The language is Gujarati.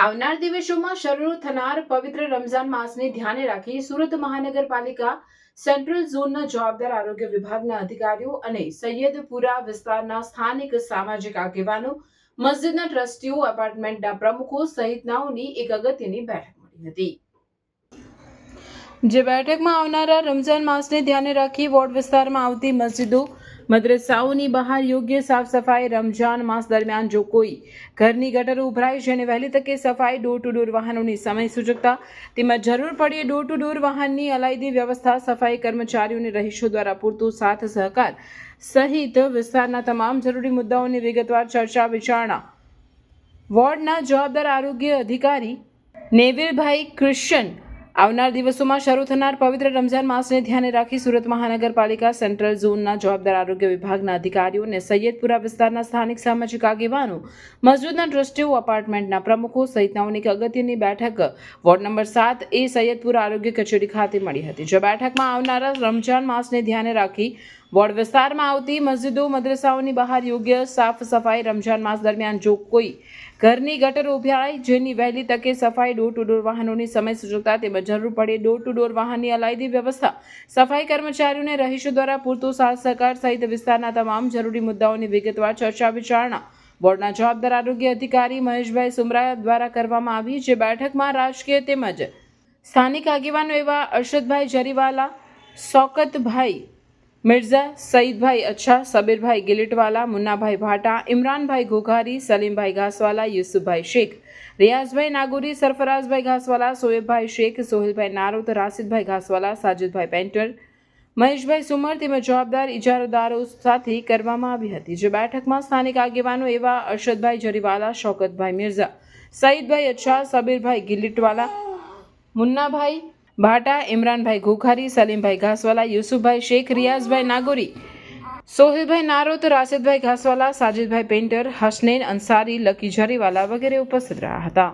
આવનાર દિવસોમાં શરૂ થનાર પવિત્ર રમઝાન માસને ધ્યાને રાખી સુરત મહાનગરપાલિકા સેન્ટ્રલ ઝોનના જવાબદાર આરોગ્ય વિભાગના અધિકારીઓ અને સૈયદપુરા વિસ્તારના સ્થાનિક સામાજિક આગેવાનો, મસ્જિદના ટ્રસ્ટીઓ, એપાર્ટમેન્ટના પ્રમુખો સહિતનાઓની એક અગત્યની બેઠક મળી હતી. જે બેઠકમાં આવનારા રમઝાન માસને ધ્યાને રાખી વોર્ડ વિસ્તારમાં આવતી મસ્જિદો, મદ્રસાઓની બહાર યોગ્ય સાફ સફાઈ, રમઝાન માસ દરમિયાન જો કોઈ ઘરની ગટરો ઉભરાય જેને વહેલી તકે સફાઈ, ડોર ટુ ડોર વાહનોની સમય સૂચકતા તેમજ જરૂર પડે ડોર ટુ ડોર વાહનની અલાયદી વ્યવસ્થા, સફાઈ કર્મચારીઓને રહીશો દ્વારા પૂરતો સાથ સહકાર સહિત વિસ્તારના તમામ જરૂરી મુદ્દાઓની વિગતવાર ચર્ચા વિચારણા વોર્ડના જવાબદાર આરોગ્ય અધિકારી નેવિલભાઈ ક્રિશ્ચન આવનાર દિવસોમાં શરૂ થનાર પવિત્ર રમઝાન માસને ધ્યાને રાખી સુરત મહાનગરપાલિકા સેન્ટ્રલ ઝોનના જવાબદાર આરોગ્ય વિભાગના અધિકારીઓ અને સૈયદપુરા વિસ્તારના સ્થાનિક સામાજિક આગેવાનો, મસ્જિદના ટ્રસ્ટીઓ, એપાર્ટમેન્ટના પ્રમુખો સહિતનાઓની એક અગત્યની બેઠક વોર્ડ નંબર 7A સૈયદપુરા આરોગ્ય કચેરી ખાતે મળી હતી. જે બેઠકમાં આવનારા રમઝાન માસને ધ્યાને રાખી વોર્ડ વિસ્તારમાં આવતી મસ્જિદો, મદ્રસાઓની બહાર યોગ્ય સાફ સફાઈ, રમઝાન માસ દરમિયાન જો કોઈ ઘરની ગટરો ઉભરાય જેની વહેલી તકે સફાઈ, ડોર ટુ ડોર વાહનોની સમય સૂચકતા તેમજ જરૂર પડે ડોર ટુ ડોર વાહનની અલાયદી વ્યવસ્થા, સફાઈ કર્મચારીઓને રહીશો દ્વારા પૂરતો સાથ સહકાર સહિત વિસ્તારના તમામ જરૂરી મુદ્દાઓની વિગતવાર ચર્ચા વિચારણા બોર્ડના જવાબદાર આરોગ્ય અધિકારી મહેશભાઈ સુમરા દ્વારા કરવામાં આવી. જે બેઠકમાં રાજકીય તેમજ સ્થાનિક આગેવાનો એવા અરશદભાઈ જરીવાલા, શૌકતભાઈ મિર્ઝા, સઈદભાઈ અચ્છા, સબીરભાઈ ગિલીટવાલા, મુન્નાભાઈ ભાટા, ઇમરાનભાઈ ઘોઘારી, સલીમભાઈ ઘાસવાલા, યુસુફભાઈ શેખ, રિયાઝભાઈ નાગોરી, સરફરાઝભાઈ ઘાસવાલા, સોએબભાઈ શેખ, સોહેલભાઈ નારોત, રાશિદભાઈ ઘાસવાલા, સાજિદભાઈ પેન્ટર, મહેશભાઈ સુમર તેમજ જવાબદાર ઇજારાદારો સાથે કરવામાં આવી હતી. જે બેઠકમાં સ્થાનિક આગેવાનો એવા અરશદભાઈ જરીવાલા, શૌકતભાઈ મિર્ઝા, સઈદભાઈ અચ્છા, સબીરભાઈ ગિલીટવાલા, મુન્નાભાઈ ભાટા, ઇમરાનભાઈ ઘોઘારી, સલીમભાઈ ઘાસવાલા, યુસુફભાઈ શેખ, રિયાઝભાઈ નાગોરી, સોહેલભાઈ નારોત, રાશિદભાઈ ઘાસવાલા, સાજિદભાઈ પેન્ટર, હસનૈન અંસારી, લકી જરીવાલા વગેરે ઉપસ્થિત રહ્યા હતા.